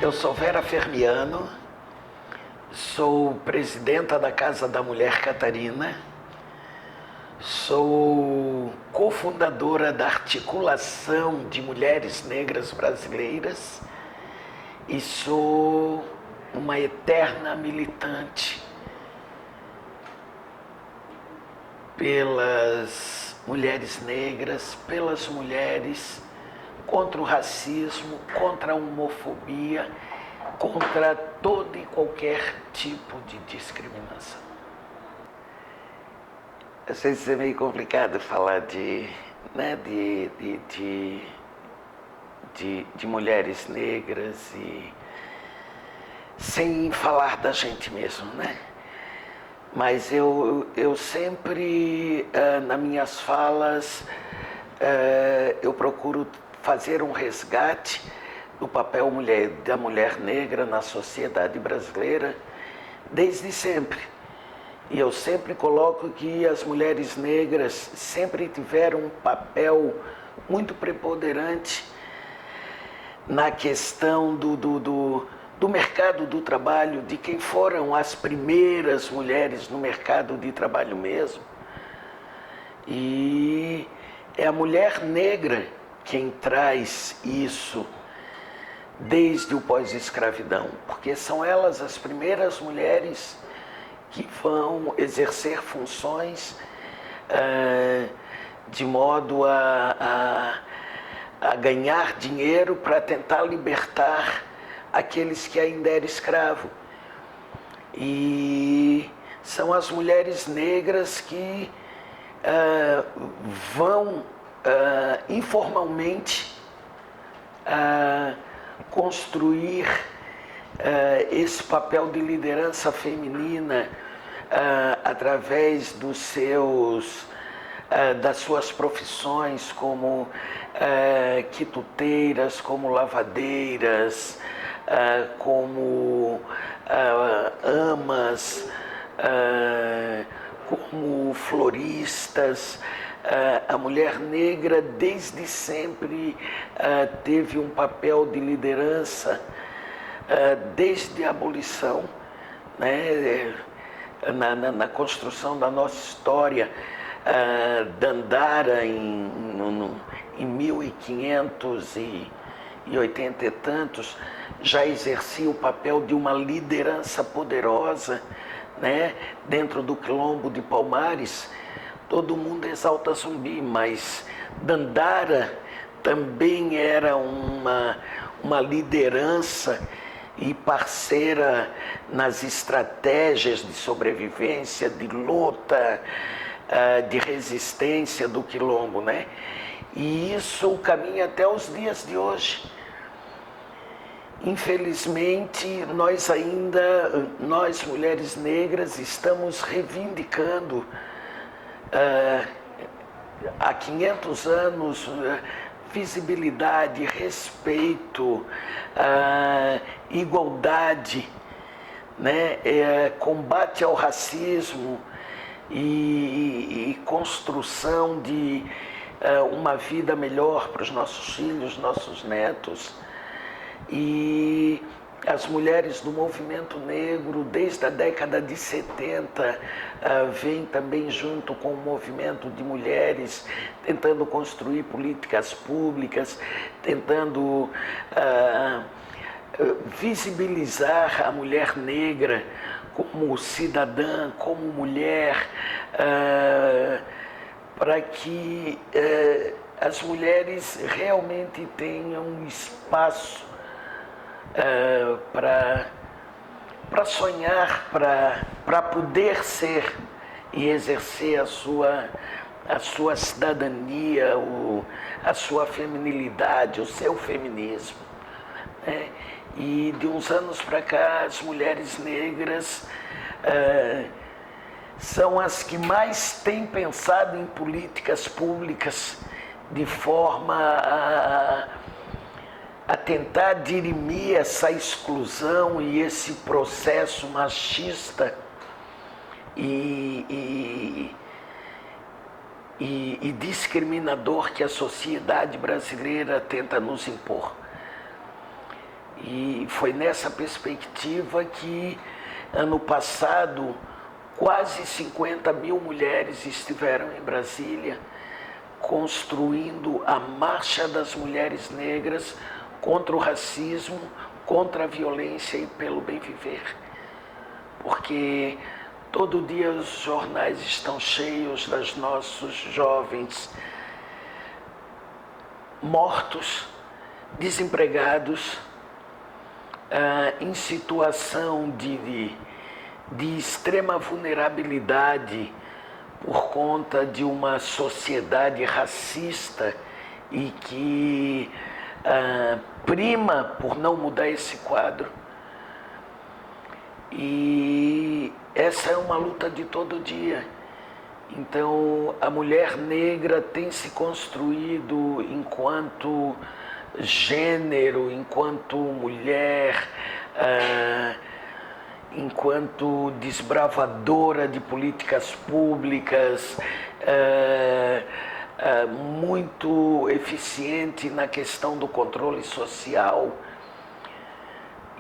Eu sou Vera Fermiano, sou presidenta da Casa da Mulher Catarina, sou cofundadora da Articulação de Mulheres Negras Brasileiras e sou uma eterna militante pelas mulheres negras, pelas mulheres, contra o racismo, contra a homofobia, contra todo e qualquer tipo de discriminação. Eu sei que é meio complicado falar de mulheres negras e sem falar da gente mesmo, né? Mas eu sempre, nas minhas falas, eu procuro fazer um resgate do papel da mulher negra na sociedade brasileira desde sempre. E eu sempre coloco que as mulheres negras sempre tiveram um papel muito preponderante na questão do mercado do trabalho, de quem foram as primeiras mulheres no mercado de trabalho mesmo. E é a mulher negra quem traz isso desde o pós-escravidão, porque são elas as primeiras mulheres que vão exercer funções de modo a ganhar dinheiro para tentar libertar aqueles que ainda eram escravos. E são as mulheres negras que vão informalmente construir esse papel de liderança feminina através das suas profissões como quituteiras, como lavadeiras, como amas, como floristas. A mulher negra desde sempre teve um papel de liderança desde a abolição, né? Na construção da nossa história. Dandara em 1580 e tantos já exercia o papel de uma liderança poderosa, né? Dentro do quilombo de Palmares. Todo mundo exalta Zumbi, mas Dandara também era uma liderança e parceira nas estratégias de sobrevivência, de luta, de resistência do quilombo, né? E isso caminha até os dias de hoje. Infelizmente, nós mulheres negras, estamos reivindicando há 500 anos visibilidade, respeito, igualdade, né? Combate ao racismo e construção de uma vida melhor para os nossos filhos, nossos netos. E as mulheres do movimento negro, desde a década de 70, vêm também junto com o movimento de mulheres, tentando construir políticas públicas, tentando visibilizar a mulher negra como cidadã, como mulher, para que as mulheres realmente tenham espaço para sonhar, para poder ser e exercer a sua cidadania, a sua feminilidade, o seu feminismo, né? E de uns anos para cá, as mulheres negras são as que mais têm pensado em políticas públicas de forma a tentar dirimir essa exclusão e esse processo machista e discriminador que a sociedade brasileira tenta nos impor. E foi nessa perspectiva que, ano passado, quase 50 mil mulheres estiveram em Brasília, construindo a Marcha das Mulheres Negras contra o racismo, contra a violência e pelo bem viver. Porque todo dia os jornais estão cheios dos nossos jovens mortos, desempregados, em situação de extrema vulnerabilidade por conta de uma sociedade racista e que prima por não mudar esse quadro. E essa é uma luta de todo dia. Então, a mulher negra tem se construído enquanto gênero, enquanto mulher, enquanto desbravadora de políticas públicas, muito eficiente na questão do controle social.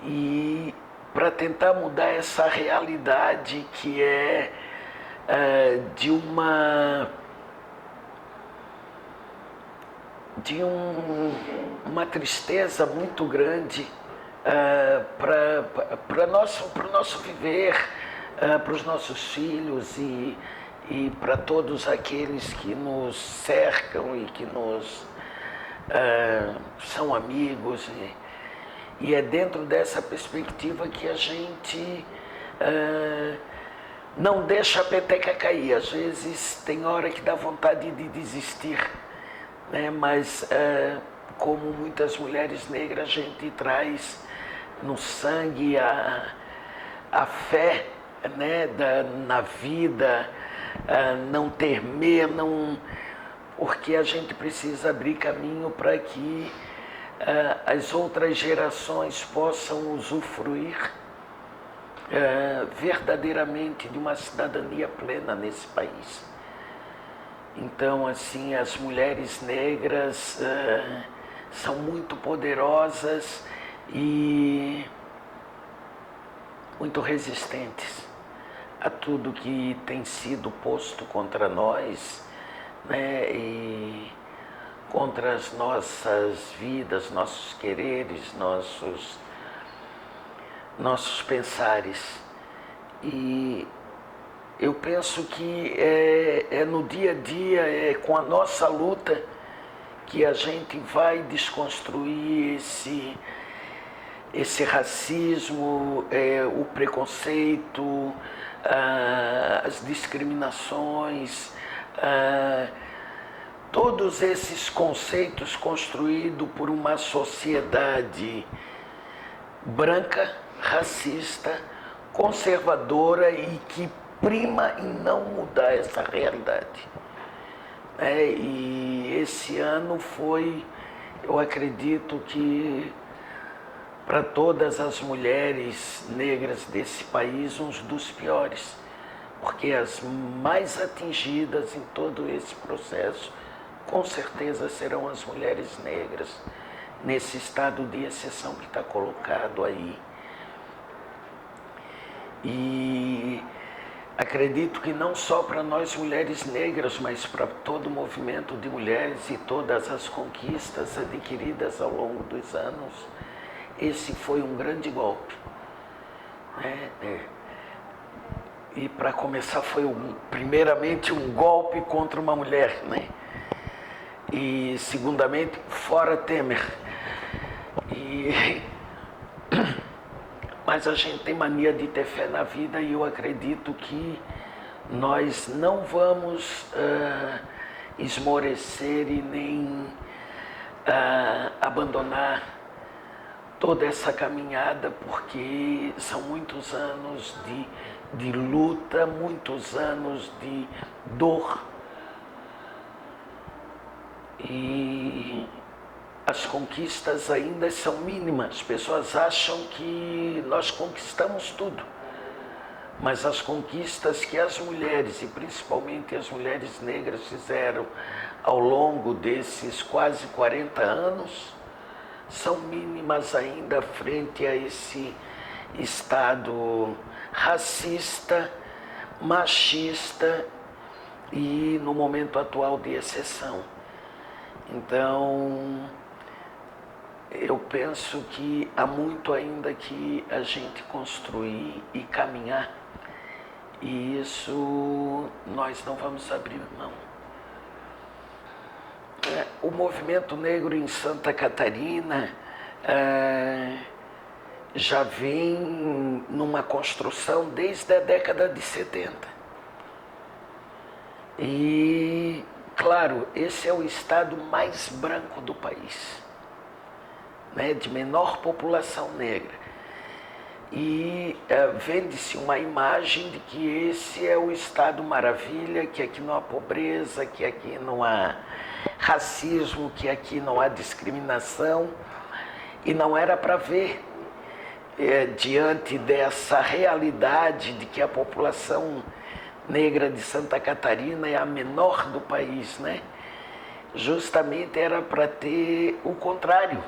E para tentar mudar essa realidade que é de uma tristeza muito grande para o nosso viver, para os nossos filhos e para todos aqueles que nos cercam e que nos são amigos. E é dentro dessa perspectiva que a gente não deixa a peteca cair. Às vezes tem hora que dá vontade de desistir, né? Mas como muitas mulheres negras, a gente traz no sangue a fé, né, na vida, não temer, porque a gente precisa abrir caminho para que as outras gerações possam usufruir verdadeiramente de uma cidadania plena nesse país. Então, assim, as mulheres negras são muito poderosas e muito resistentes a tudo que tem sido posto contra nós, né, e contra as nossas vidas, nossos quereres, nossos pensares. E eu penso que é no dia a dia, é com a nossa luta, que a gente vai desconstruir esse racismo, o preconceito, as discriminações, todos esses conceitos construídos por uma sociedade branca, racista, conservadora e que prima em não mudar essa realidade. E esse ano foi, eu acredito que para todas as mulheres negras desse país, um dos piores, porque as mais atingidas em todo esse processo, com certeza serão as mulheres negras, nesse estado de exceção que está colocado aí. E acredito que não só para nós mulheres negras, mas para todo o movimento de mulheres e todas as conquistas adquiridas ao longo dos anos, esse foi um grande golpe. E para começar foi primeiramente um golpe contra uma mulher, né? E segundamente, fora Temer. Mas a gente tem mania de ter fé na vida e eu acredito que nós não vamos esmorecer e nem abandonar toda essa caminhada, porque são muitos anos de luta, muitos anos de dor. E as conquistas ainda são mínimas. As pessoas acham que nós conquistamos tudo. Mas as conquistas que as mulheres, e principalmente as mulheres negras, fizeram ao longo desses quase 40 anos, são mínimas ainda frente a esse Estado racista, machista e, no momento atual, de exceção. Então, eu penso que há muito ainda que a gente construir e caminhar, e isso nós não vamos abrir mão. O movimento negro em Santa Catarina já vem numa construção desde a década de 70. E, claro, esse é o estado mais branco do país, né, de menor população negra. E vende-se uma imagem de que esse é o estado maravilha, que aqui não há pobreza, que aqui não há racismo, que aqui não há discriminação. E não era para ver, diante dessa realidade de que a população negra de Santa Catarina é a menor do país, né? Justamente era para ter o contrário.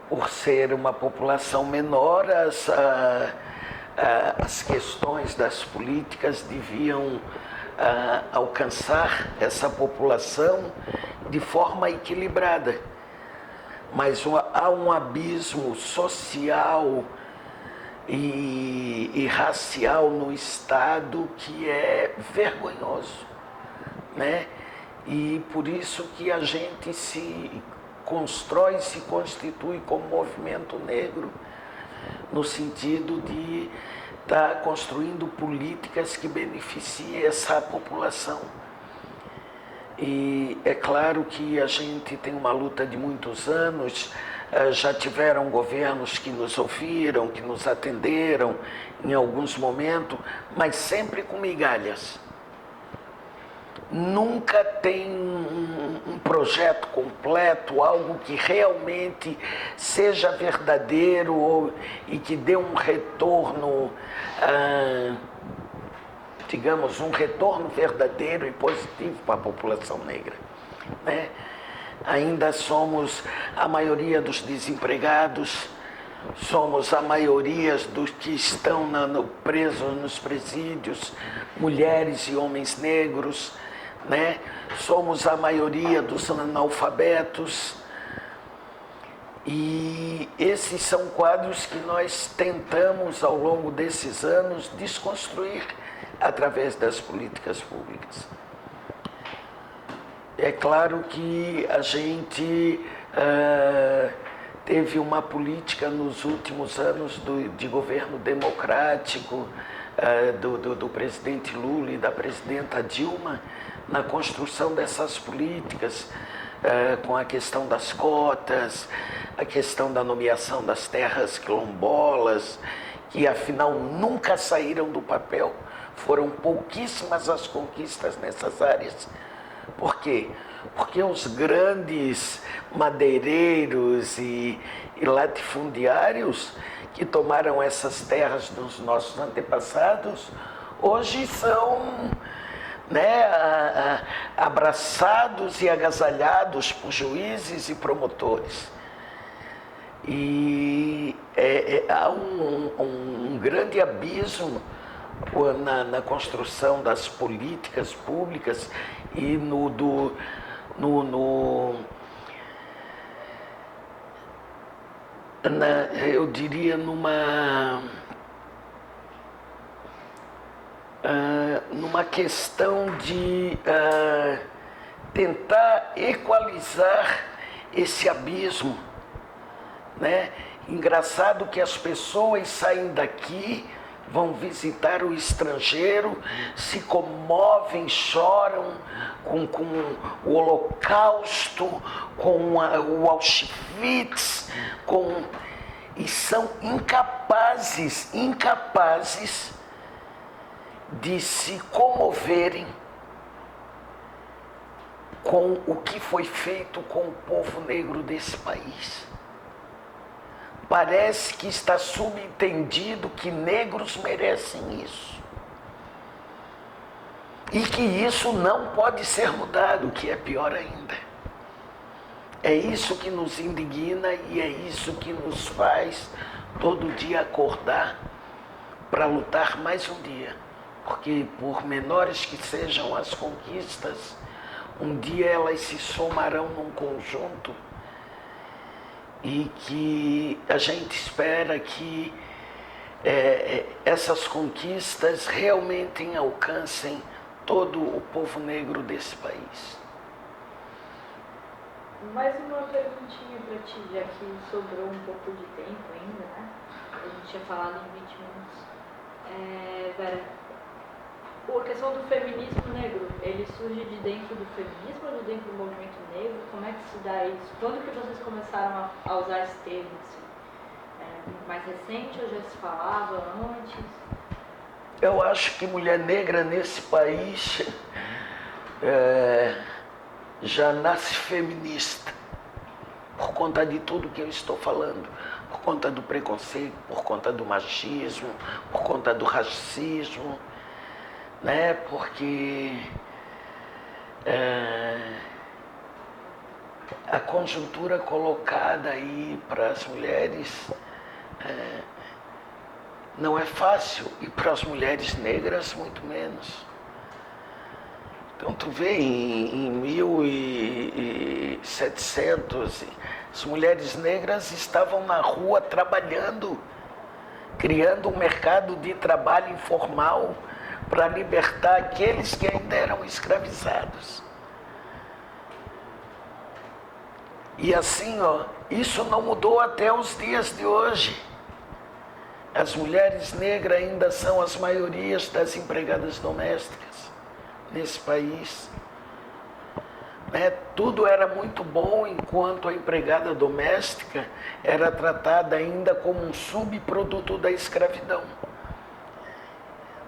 Por ser uma população menor, as questões das políticas deviam alcançar essa população de forma equilibrada. Mas há um abismo social e racial no Estado que é vergonhoso, né? E por isso que a gente se constrói, se constitui como movimento negro, no sentido de estar construindo políticas que beneficiem essa população. E é claro que a gente tem uma luta de muitos anos, já tiveram governos que nos ouviram, que nos atenderam em alguns momentos, mas sempre com migalhas. Nunca tem um projeto completo, algo que realmente seja verdadeiro e que dê um retorno, digamos, um retorno verdadeiro e positivo para a população negra, né? Ainda somos a maioria dos desempregados, somos a maioria dos que estão presos nos presídios, mulheres e homens negros, né? Somos a maioria dos analfabetos. E esses são quadros que nós tentamos, ao longo desses anos, desconstruir através das políticas públicas. É claro que a gente teve uma política nos últimos anos de governo democrático do presidente Lula e da presidenta Dilma na construção dessas políticas, com a questão das cotas, a questão da nomeação das terras quilombolas, que afinal nunca saíram do papel, foram pouquíssimas as conquistas nessas áreas. Por quê? Porque os grandes madeireiros e latifundiários que tomaram essas terras dos nossos antepassados, hoje são, né, abraçados e agasalhados por juízes e promotores. E há um grande abismo na construção das políticas públicas e eu diria numa questão de tentar equalizar esse abismo, né? Engraçado que as pessoas saem daqui, vão visitar o estrangeiro, se comovem, choram com o Holocausto, com o Auschwitz, e são incapazes de se comoverem com o que foi feito com o povo negro desse país. Parece que está subentendido que negros merecem isso. E que isso não pode ser mudado, o que é pior ainda. É isso que nos indigna e é isso que nos faz todo dia acordar para lutar mais um dia. Porque por menores que sejam as conquistas, um dia elas se somarão num conjunto e que a gente espera que essas conquistas realmente alcancem todo o povo negro desse país. Mais uma perguntinha para ti, já que sobrou um pouco de tempo ainda, né? A gente tinha falado em 20 minutos. Vera, a questão do feminismo negro, ele surge de dentro do feminismo ou de dentro do movimento negro? Como é que se dá isso? Quando que vocês começaram a usar esse termo? Assim? Mais recente ou já se falava antes? Eu acho que mulher negra nesse país já nasce feminista, por conta de tudo que eu estou falando, por conta do preconceito, por conta do machismo, por conta do racismo, né? Porque a conjuntura colocada aí para as mulheres não é fácil, e para as mulheres negras muito menos. Então tu vê em 1700, as mulheres negras estavam na rua trabalhando, criando um mercado de trabalho informal para libertar aqueles que ainda eram escravizados. E assim, isso não mudou até os dias de hoje. As mulheres negras ainda são as maiorias das empregadas domésticas nesse país. Tudo era muito bom enquanto a empregada doméstica era tratada ainda como um subproduto da escravidão.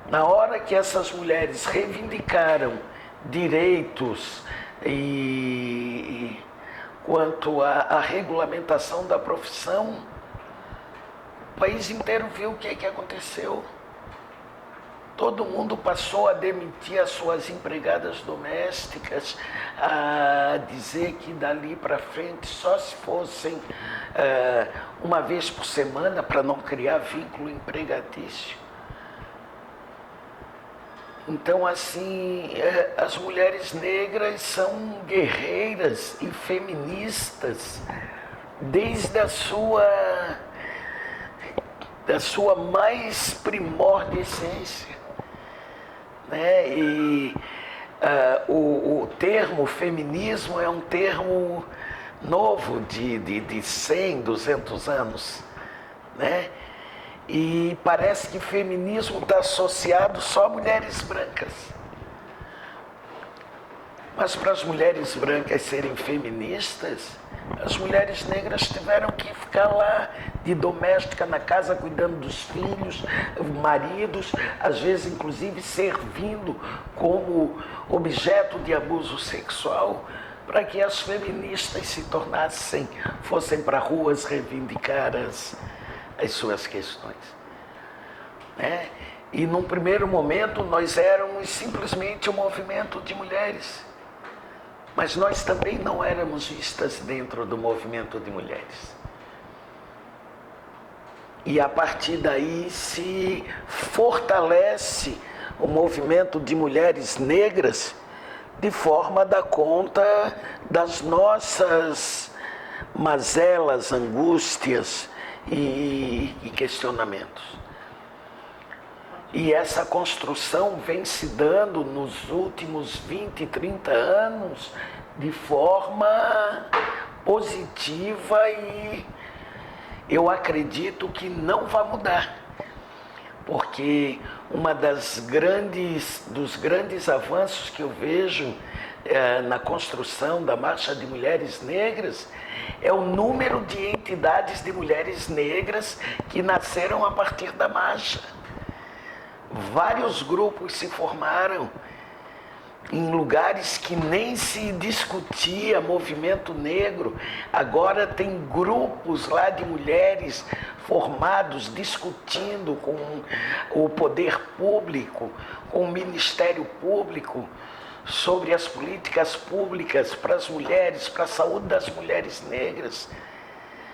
Na hora que essas mulheres reivindicaram direitos e quanto à regulamentação da profissão, o país inteiro viu o que aconteceu. Todo mundo passou a demitir as suas empregadas domésticas, a dizer que dali para frente só se fossem uma vez por semana para não criar vínculo empregatício. Então, assim, as mulheres negras são guerreiras e feministas desde a sua mais primórdia essência. E o termo feminismo é um termo novo de 100, 200 anos, né? E parece que feminismo está associado só a mulheres brancas. Mas para as mulheres brancas serem feministas, as mulheres negras tiveram que ficar lá de doméstica na casa, cuidando dos filhos, maridos, às vezes inclusive servindo como objeto de abuso sexual, para que as feministas se tornassem, fossem para ruas reivindicar as suas questões. E num primeiro momento nós éramos simplesmente um movimento de mulheres. Mas nós também não éramos vistas dentro do movimento de mulheres. E a partir daí se fortalece o movimento de mulheres negras de forma a dar conta das nossas mazelas, angústias e questionamentos. E essa construção vem se dando nos últimos 20, 30 anos de forma positiva e eu acredito que não vai mudar. Porque dos grandes avanços que eu vejo na construção da Marcha de Mulheres Negras é o número de entidades de mulheres negras que nasceram a partir da marcha. Vários grupos se formaram em lugares que nem se discutia movimento negro. Agora tem grupos lá de mulheres formados discutindo com o poder público, com o Ministério Público, sobre as políticas públicas para as mulheres, para a saúde das mulheres negras.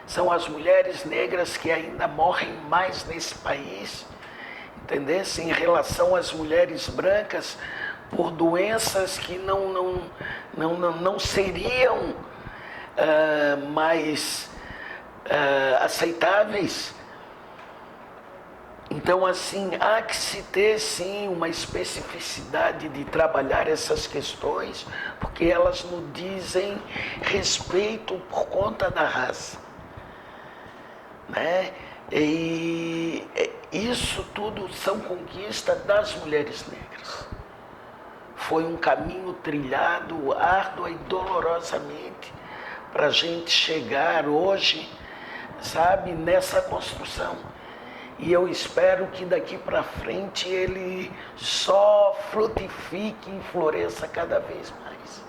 São as mulheres negras que ainda morrem mais nesse país, entendesse? Em relação às mulheres brancas, por doenças que não seriam mais aceitáveis. Então, assim, há que se ter, sim, uma especificidade de trabalhar essas questões, porque elas nos dizem respeito por conta da raça, né? E isso tudo são conquistas das mulheres negras. Foi um caminho trilhado árdua e dolorosamente para a gente chegar hoje, sabe, nessa construção. E eu espero que daqui para frente ele só frutifique e floresça cada vez mais.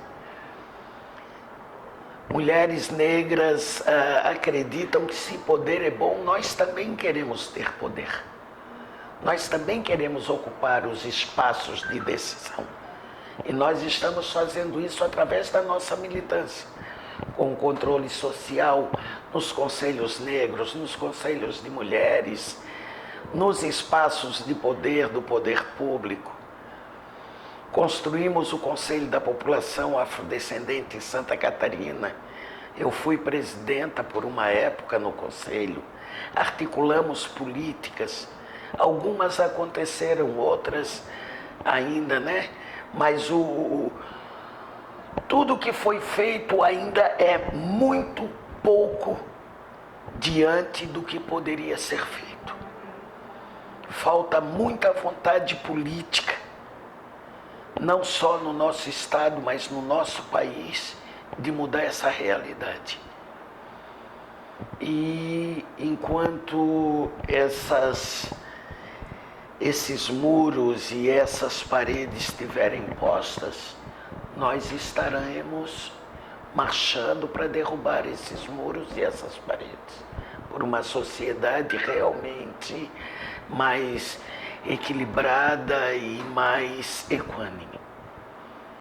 Mulheres negras acreditam que se poder é bom, nós também queremos ter poder. Nós também queremos ocupar os espaços de decisão. E nós estamos fazendo isso através da nossa militância, com o controle social, nos conselhos negros, nos conselhos de mulheres, nos espaços de poder do poder público. Construímos o Conselho da População Afrodescendente em Santa Catarina. Eu fui presidenta por uma época no Conselho. Articulamos políticas. Algumas aconteceram, outras ainda, né? Mas tudo que foi feito ainda é muito pouco diante do que poderia ser feito. Falta muita vontade política, não só no nosso estado, mas no nosso país, de mudar essa realidade. E enquanto esses muros e essas paredes estiverem postas, nós estaremos marchando para derrubar esses muros e essas paredes, por uma sociedade realmente mais equilibrada e mais equânime.